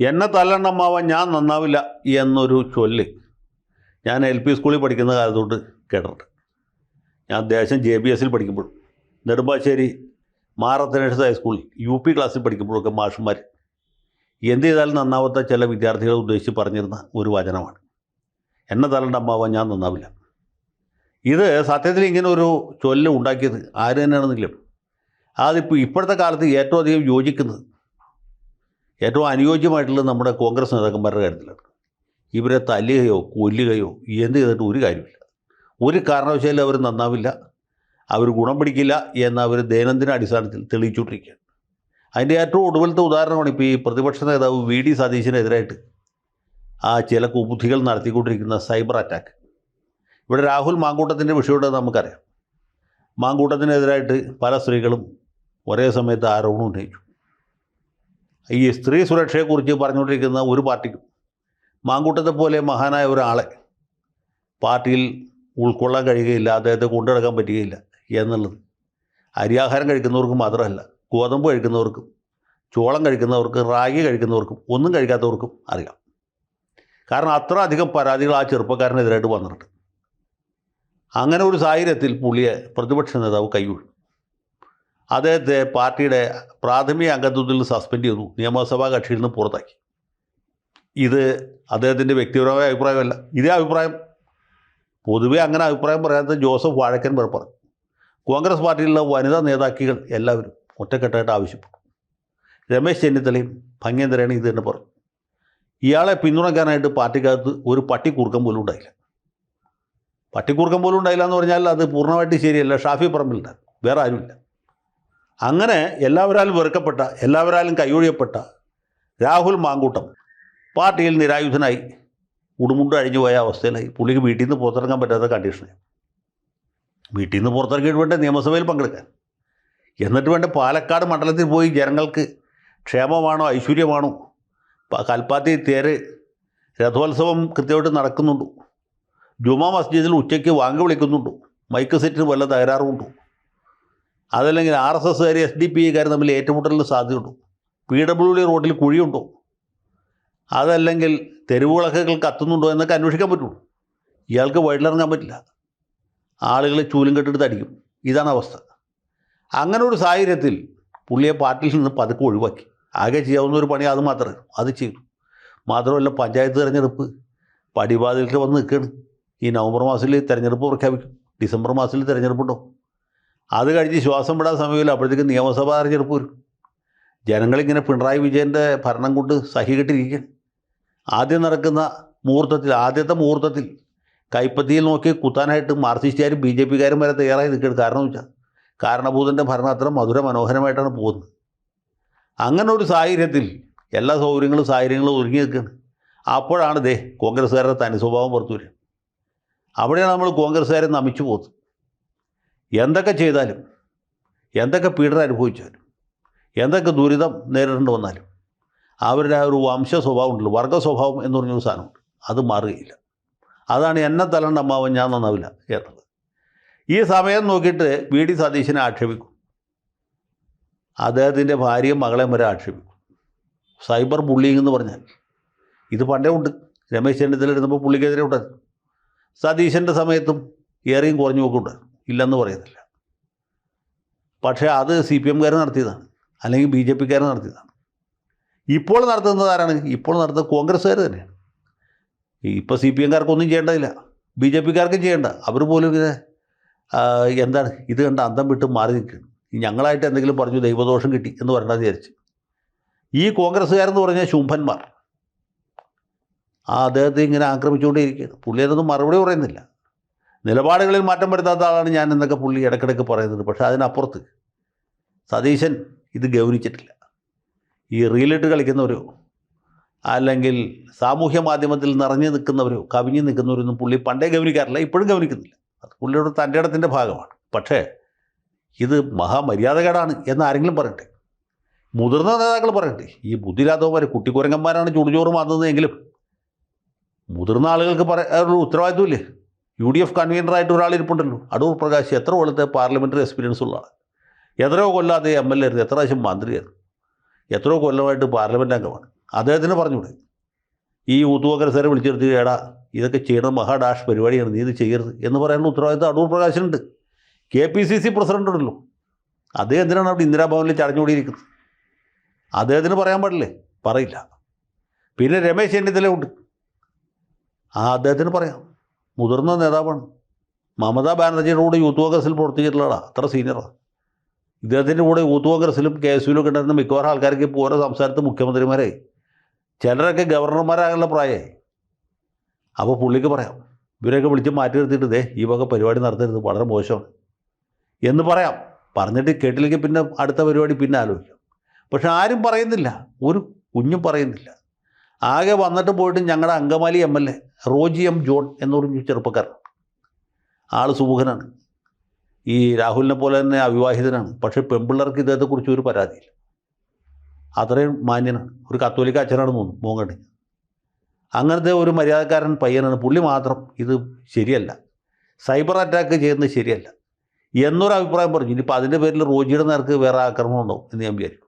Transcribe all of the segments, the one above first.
എന്നെ തല്ലണ്ടമ്മാവാൻ ഞാൻ നന്നാവില്ല എന്നൊരു ചൊല്ല് ഞാൻ LP സ്കൂളിൽ പഠിക്കുന്ന കാലത്തോട്ട് കേട്ടിട്ടുണ്ട്. ഞാൻ ദേശം JBS പഠിക്കുമ്പോൾ, നെടുമ്പാശ്ശേരി മാറത്തനേഴ്സ് ഹൈസ്കൂളിൽ UP ക്ലാസ്സിൽ പഠിക്കുമ്പോഴൊക്കെ മാഷന്മാർ എന്ത് ചെയ്താലും നന്നാവാത്ത ചില വിദ്യാർത്ഥികളെ ഉദ്ദേശിച്ച് പറഞ്ഞിരുന്ന ഒരു വചനമാണ്, എന്നെ തല്ലണ്ടമ്മാവാൻ ഞാൻ നന്നാവില്ല. ഇത് സത്യത്തിൽ ഇങ്ങനെ ഒരു ചൊല്ല് ഉണ്ടാക്കിയത് ആര് തന്നെയാണെന്നില്ല. അതിപ്പോൾ ഇപ്പോഴത്തെ കാലത്ത് ഏറ്റവും അധികം യോജിക്കുന്നത്, ഏറ്റവും അനുയോജ്യമായിട്ടുള്ളത് നമ്മുടെ കോൺഗ്രസ് നേതാക്കന്മാരുടെ കാര്യത്തിലാണ്. ഇവരെ തല്ലുകയോ കൊല്ലുകയോ എന്ത് ചെയ്തിട്ട് ഒരു കാര്യമില്ല. ഒരു കാരണവശാലും അവർ നന്നാവില്ല, അവർ ഗുണം പിടിക്കില്ല എന്ന് അവർ ദൈനംദിന അടിസ്ഥാനത്തിൽ തെളിയിച്ചുകൊണ്ടിരിക്കുകയാണ്. അതിൻ്റെ ഏറ്റവും ഒടുവിലത്തെ ഉദാഹരണമാണ് ഇപ്പോൾ ഈ പ്രതിപക്ഷ നേതാവ് VD സതീശനെതിരായിട്ട് ചില കുബുദ്ധികൾ നടത്തിക്കൊണ്ടിരിക്കുന്ന സൈബർ അറ്റാക്ക്. ഇവിടെ രാഹുൽ മാങ്കൂട്ടത്തിൻ്റെ വിഷയമുണ്ടെന്ന് നമുക്കറിയാം. മാങ്കൂട്ടത്തിനെതിരായിട്ട് പല സ്ത്രീകളും ഒരേ സമയത്ത് ആരോപണം ഉന്നയിച്ചു. ഈ സ്ത്രീ സുരക്ഷയെക്കുറിച്ച് പറഞ്ഞുകൊണ്ടിരിക്കുന്ന ഒരു പാർട്ടിക്കും മാങ്കൂട്ടത്തെ പോലെ മഹാനായ ഒരാളെ പാർട്ടിയിൽ ഉൾക്കൊള്ളാൻ കഴിയുകയില്ല, അദ്ദേഹത്തെ കൊണ്ടുനടക്കാൻ പറ്റുകയില്ല എന്നുള്ളത് അരിയാഹാരം കഴിക്കുന്നവർക്ക് മാത്രമല്ല, ഗോതമ്പ് കഴിക്കുന്നവർക്കും ചോളം കഴിക്കുന്നവർക്കും റാഗി കഴിക്കുന്നവർക്കും ഒന്നും കഴിക്കാത്തവർക്കും അറിയാം. കാരണം അത്ര അധികം പരാതികൾ ആ ചെറുപ്പക്കാരനെതിരായിട്ട് വന്നിട്ടുണ്ട്. അങ്ങനെ ഒരു സാഹചര്യത്തിൽ പുള്ളിയെ പ്രതിപക്ഷ നേതാവ് കൈവിട്ടു. അദ്ദേഹത്തെ പാർട്ടിയുടെ പ്രാഥമിക അംഗത്വത്തിൽ നിന്ന് സസ്പെൻഡ് ചെയ്തു, നിയമസഭാ കക്ഷിയിൽ നിന്ന് പുറത്താക്കി. ഇത് അദ്ദേഹത്തിൻ്റെ വ്യക്തിപരമായ അഭിപ്രായമല്ല. ഇതേ അഭിപ്രായം പൊതുവെ അങ്ങനെ അഭിപ്രായം പറയാത്ത ജോസഫ് വാഴക്കൻ വരെ പറഞ്ഞു. കോൺഗ്രസ് പാർട്ടിയിലുള്ള വനിതാ നേതാക്കൾ എല്ലാവരും ഒറ്റക്കെട്ടായിട്ട് ആവശ്യപ്പെട്ടു. രമേശ് ചെന്നിത്തലയും ഭംഗേന്ദ്രയാണ് ഇത് തന്നെ പറഞ്ഞു. ഇയാളെ പിന്തുണയ്ക്കാനായിട്ട് പാർട്ടിക്കകത്ത് ഒരു പട്ടിക്കൂർക്കം പോലും ഉണ്ടായില്ല. പട്ടിക്കൂർക്കം പോലും ഉണ്ടായില്ല എന്ന് പറഞ്ഞാൽ അത് പൂർണ്ണമായിട്ട് ശരിയല്ല. ഷാഫി പറമ്പിലുണ്ട്, വേറെ ആരുമില്ല. അങ്ങനെ എല്ലാവരാലും വെറുക്കപ്പെട്ട, എല്ലാവരാലും കൈയൊഴിയപ്പെട്ട രാഹുൽ മാങ്കൂട്ടം പാർട്ടിയിൽ നിരായുധനായി ഉടുമുണ്ട് അഴിഞ്ഞു പോയ അവസ്ഥയിലായി. പുള്ളിക്ക് വീട്ടിൽ നിന്ന് പുറത്തിറങ്ങാൻ പറ്റാത്ത കണ്ടീഷനായി. വീട്ടിൽ നിന്ന് പുറത്തിറങ്ങിയിട്ട് വേണ്ട നിയമസഭയിൽ പങ്കെടുക്കാൻ, എന്നിട്ട് വേണ്ട പാലക്കാട് മണ്ഡലത്തിൽ പോയി ജനങ്ങൾക്ക് ക്ഷേമമാണോ ഐശ്വര്യമാണോ, കൽപ്പാത്തി തേര് രഥോത്സവം കൃത്യമായിട്ട് നടക്കുന്നുണ്ടോ, ജുമാ മസ്ജിദിൽ ഉച്ചയ്ക്ക് വാങ്ങി വിളിക്കുന്നുണ്ടോ, മൈക്ക് സെറ്റിന് വല്ല തകരാറുമുണ്ടോ, അതല്ലെങ്കിൽ RSSകാർ SDPIക്കാർ തമ്മിൽ ഏറ്റുമുട്ടലിന് സാധ്യതയുണ്ടോ, PWD റോഡിൽ കുഴിയുണ്ടോ, അതല്ലെങ്കിൽ തെരുവുവിളക്കുകൾ കത്തുന്നുണ്ടോ എന്നൊക്കെ അന്വേഷിക്കാൻ പറ്റുള്ളൂ. ഇയാൾക്ക് വഴിയിലിറങ്ങാൻ പറ്റില്ല. ആളുകൾ ചൂലും കെട്ടിട്ട് അടിക്കും. ഇതാണ് അവസ്ഥ. അങ്ങനെ ഒരു സാഹചര്യത്തിൽ പുള്ളിയെ പാർട്ടിയിൽ നിന്ന് പതുക്കെ ഒഴിവാക്കി. ആകെ ചെയ്യാവുന്ന ഒരു പണി അത് മാത്രമേ, അത് ചെയ്തു. മാത്രമല്ല, പഞ്ചായത്ത് തിരഞ്ഞെടുപ്പ് പടിവാതിൽക്ക് വന്ന് നിൽക്കുകയാണ്. ഈ നവംബർ മാസത്തിൽ തിരഞ്ഞെടുപ്പ് പ്രഖ്യാപിക്കും, ഡിസംബർ മാസത്തിൽ തിരഞ്ഞെടുപ്പുണ്ടോ. അത് കഴിഞ്ഞ് ശ്വാസം വിടാൻ സമയമില്ല, അപ്പോഴത്തേക്ക് നിയമസഭാ തിരഞ്ഞെടുപ്പ് വരും. ജനങ്ങളിങ്ങനെ പിണറായി വിജയൻ്റെ ഭരണം കൊണ്ട് സഹികെട്ടിരിക്കുകയാണ്. ആദ്യം നടക്കുന്ന മുഹൂർത്തത്തിൽ, ആദ്യത്തെ മുഹൂർത്തത്തിൽ കൈപ്പത്തിയിൽ നോക്കി കുത്താനായിട്ട് മാർക്സിസ്റ്റുകാരും BJPക്കാരും വരെ തയ്യാറായി നിൽക്കുകയാണ്. കാരണം എന്ന് വെച്ചാൽ കാരണഭൂതൻ്റെ ഭരണം അത്ര മധുര മനോഹരമായിട്ടാണ് പോകുന്നത്. അങ്ങനെ ഒരു സാഹചര്യത്തിൽ എല്ലാ സാഹചര്യങ്ങളും ഒരുങ്ങി നിൽക്കുകയാണ്. അപ്പോഴാണ് കോൺഗ്രസ്സുകാരുടെ തനി സ്വഭാവം പുറത്തു വരിക. അവിടെയാണ് നമ്മൾ കോൺഗ്രസ്സുകാരെ നമിച്ചു പോകുന്നത്. എന്തൊക്കെ ചെയ്താലും, എന്തൊക്കെ പീഡനം അനുഭവിച്ചാലും, എന്തൊക്കെ ദുരിതം നേരിടേണ്ടി വന്നാലും അവരുടെ ആ ഒരു വംശ സ്വഭാവം ഉണ്ടല്ലോ, വർഗ സ്വഭാവം എന്ന് പറഞ്ഞൊരു സാധനമുണ്ട്, അത് മാറുകയില്ല. അതാണ് എന്നെ തല്ലണ്ടമ്മാവൻ ഞാൻ നന്നാവില്ല എന്നുള്ളത്. ഈ സമയം നോക്കിയിട്ട് VD സതീശനെ ആക്ഷേപിക്കും, അദ്ദേഹത്തിൻ്റെ ഭാര്യയും മകളെയും വരെ ആക്ഷേപിക്കും. സൈബർ ബുള്ളിങ് എന്ന് പറഞ്ഞാൽ ഇത് പണ്ടേ ഉണ്ട്. രമേശ് ചെന്നിത്തല ഇരുന്നപ്പോൾ പുള്ളിക്കെതിരെ ഉണ്ടായിരുന്നു. സതീശൻ്റെ സമയത്തും ഏറെയും കുറഞ്ഞു നോക്കുന്നുണ്ടായിരുന്നു, ഇല്ലെന്ന് പറയുന്നില്ല. പക്ഷേ അത് CPMകാർ നടത്തിയതാണ്, അല്ലെങ്കിൽ BJPക്കാർ നടത്തിയതാണ്. ഇപ്പോൾ നടത്തുന്നത് ആരാണ്? ഇപ്പോൾ നടത്തുന്നത് കോൺഗ്രസ്സുകാർ തന്നെയാണ്. ഇപ്പോൾ CPMകാർക്കൊന്നും ചെയ്യേണ്ടതില്ല, BJPക്കാർക്കും ചെയ്യേണ്ട. അവർ പോലും ഇങ്ങനെ എന്താണ് ഇത് കണ്ട അന്തം വിട്ട് മാറി നിൽക്കുകയാണ്. ഞങ്ങളായിട്ട് എന്തെങ്കിലും പറഞ്ഞു ദൈവദോഷം കിട്ടി എന്ന് പറയണമെന്ന് വിചാരിച്ച് ഈ കോൺഗ്രസ്സുകാരെന്ന് പറഞ്ഞാൽ ശുംഭന്മാർ അദ്ദേഹത്തെ ഇങ്ങനെ ആക്രമിച്ചുകൊണ്ടേയിരിക്കുകയാണ്. പുള്ളി അതൊന്നും മറുപടി പറയുന്നില്ല. നിലപാടുകളിൽ മാറ്റം വരുത്താത്ത ആളാണ് ഞാൻ എന്നൊക്കെ പുള്ളി ഇടയ്ക്കിടയ്ക്ക് പറയുന്നത്. പക്ഷേ അതിനപ്പുറത്ത് സതീശൻ ഇത് ഗൗനിച്ചിട്ടില്ല. ഈ റീലിട്ട് കളിക്കുന്നവരോ അല്ലെങ്കിൽ സാമൂഹ്യ മാധ്യമത്തിൽ നിറഞ്ഞു നിൽക്കുന്നവരോ കവിഞ്ഞു നിൽക്കുന്നവരൊന്നും പുള്ളി പണ്ടേ ഗൗനിക്കാറില്ല, ഇപ്പോഴും ഗൗനിക്കുന്നില്ല. അത് പുള്ളിയുടെ തൻ്റെ ഇടത്തിൻ്റെ ഭാഗമാണ്. പക്ഷേ ഇത് മഹാമര്യാദകേടാണ് എന്ന് ആരെങ്കിലും പറയട്ടെ, മുതിർന്ന നേതാക്കൾ പറയട്ടെ. ഈ ബുദ്ധിയില്ലാത്തവന്മാർ കുട്ടിക്കുരങ്ങന്മാരാണ് ചുടുചോറ് മാറുന്നതെങ്കിലും മുതിർന്ന ആളുകൾക്ക് പറയാനുള്ള ഉത്തരവാദിത്വമില്ലേ? UDF കൺവീനറായിട്ട് ഒരാളിരിപ്പുണ്ടല്ലോ, അടൂർ പ്രകാശ്. എത്ര കൊല്ലത്തെ പാർലമെൻ്ററി എക്സ്പീരിയൻസ് ഉള്ള ആൾ, എത്രയോ കൊല്ലാതെ MLA ആയിരുന്നു, എത്ര പ്രാവശ്യം മന്ത്രിയായിരുന്നു, എത്രയോ കൊല്ലമായിട്ട് പാർലമെൻറ്റ് അംഗമാണ്. അദ്ദേഹത്തിന് പറഞ്ഞൂടെ ഈ യൂത്ത് കോൺഗ്രസ്സുകാരെ വിളിച്ചെടുത്ത് ഏടാ ഇതൊക്കെ ചെയ്യണം മഹാഡാഷ് പരിപാടിയാണ്, നീ ഇത് ചെയ്യരുത് എന്ന് പറയാനുള്ള ഉത്തരവാദിത്വം അടൂർ പ്രകാശനുണ്ട്. KPCC പ്രസിഡന്റ് ഉണ്ടല്ലോ, അദ്ദേഹം എന്തിനാണ് അവിടെ ഇന്ദിരാഭവനിൽ ചടഞ്ഞുകൂടിയിരിക്കുന്നത്? അദ്ദേഹത്തിന് പറയാൻ പാടില്ലേ? പറയില്ല. പിന്നെ രമേശ് ചെന്നിത്തലയുണ്ട്, അദ്ദേഹത്തിന് പറയാം, മുതിർന്ന നേതാവാണ്. മമതാ ബാനർജിയുടെ കൂടെ യൂത്ത് കോൺഗ്രസ്സിൽ പ്രവർത്തിച്ചിട്ടുള്ളതാണ്, അത്ര സീനിയറാണ്. ഇദ്ദേഹത്തിൻ്റെ കൂടെ യൂത്ത് കോൺഗ്രസ്സിലും KSUവിലും ഒക്കെ ഉണ്ടായിരുന്ന മിക്കവാറും ആൾക്കാർക്ക് ഇപ്പോൾ ഓരോ സംസ്ഥാനത്ത് മുഖ്യമന്ത്രിമാരായി, ചിലരൊക്കെ ഗവർണർമാരാകാനുള്ള പ്രായമായി. അപ്പോൾ പുള്ളിക്ക് പറയാം, ഇവരെയൊക്കെ വിളിച്ച് മാറ്റി നിർത്തിയിട്ട് ഈ വക പരിപാടി നടത്തരുത്, വളരെ മോശമാണ് എന്ന് പറയാം. പറഞ്ഞിട്ട് കേട്ടില്ലെങ്കിൽ പിന്നെ അടുത്ത പരിപാടി പിന്നെ ആലോചിക്കാം. പക്ഷെ ആരും പറയുന്നില്ല, ഒരു കുഞ്ഞും പറയുന്നില്ല. ആകെ വന്നിട്ട് പോയിട്ട് ഞങ്ങളുടെ Angamaly MLA Roji M. John എന്ന് പറഞ്ഞ ചെറുപ്പക്കാരൻ, ആൾ സുമുഖനാണ്, ഈ രാഹുലിനെ പോലെ തന്നെ അവിവാഹിതനാണ്. പക്ഷേ പെൺപിള്ളേർക്ക് ഇദ്ദേഹത്തെക്കുറിച്ച് ഒരു പരാതിയില്ല, അത്രയും മാന്യനാണ്. ഒരു കത്തോലിക്ക അച്ഛനാണെന്ന് തോന്നുന്നു, മോങ്ങണ്ടി. അങ്ങനത്തെ ഒരു മര്യാദക്കാരൻ പയ്യനാണ്. പുള്ളി മാത്രം ഇത് ശരിയല്ല, സൈബർ അറ്റാക്ക് ചെയ്യുന്നത് ശരിയല്ല എന്നൊരു അഭിപ്രായം പറഞ്ഞു. ഇനിയിപ്പോൾ അതിൻ്റെ പേരിൽ റോജിയുടെ നേർക്ക് വേറെ ആക്രമണം ഉണ്ടാവും എന്ന് ഞാൻ വിചാരിക്കും.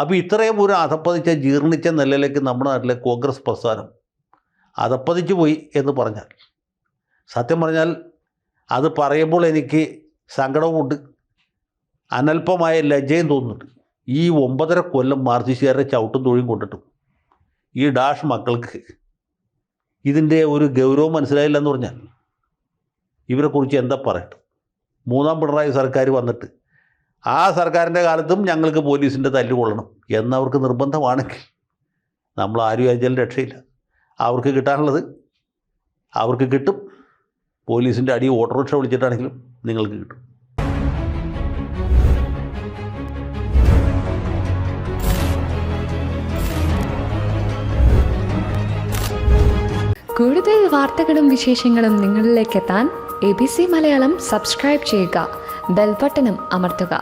അപ്പോൾ ഇത്രയും ഒരു അധപ്പതിച്ച ജീർണിച്ച നിലയിലേക്ക് നമ്മുടെ നാട്ടിലെ കോൺഗ്രസ് പ്രസ്ഥാനം അധപ്പതിച്ചു പോയി എന്ന് പറഞ്ഞാൽ, സത്യം പറഞ്ഞാൽ അത് പറയുമ്പോൾ എനിക്ക് സങ്കടവുമുണ്ട്, അനൽപമായ ലജ്ജയും തോന്നുന്നുണ്ട്. ഈ 9.5 കൊല്ലം മാർക്സിസ്റ്റുകാരുടെ ചവിട്ടും തൊഴിയും കൊണ്ടിട്ടും ഈ ഡാഷ് മക്കൾക്ക് ഇതിൻ്റെ ഒരു ഗൗരവം മനസ്സിലായില്ല എന്ന് പറഞ്ഞാൽ ഇവരെക്കുറിച്ച് എന്താ പറയട്ടെ? 3ാം പിണറായി സർക്കാർ വന്നിട്ട് ആ സർക്കാരിൻ്റെ കാലത്തും ഞങ്ങൾക്ക് പോലീസിൻ്റെ തല്ലുകൊള്ളണം എന്നവർക്ക് നിർബന്ധമാണെങ്കിൽ നമ്മൾ ആരും വിചാരിച്ചാലും രക്ഷയില്ല. അവർക്ക് കിട്ടാനുള്ളത് അവർക്ക് കിട്ടും. പോലീസിൻ്റെ അടി ഓട്ടോറിക്ഷ വിളിച്ചിട്ടാണെങ്കിലും നിങ്ങൾക്ക് കിട്ടും. കൂടുതൽ വാർത്തകളും വിശേഷങ്ങളും നിങ്ങളിലേക്ക് എത്താൻ ABC മലയാളം സബ്സ്ക്രൈബ് ചെയ്യുക, ബെൽ ബട്ടണും അമർത്തുക.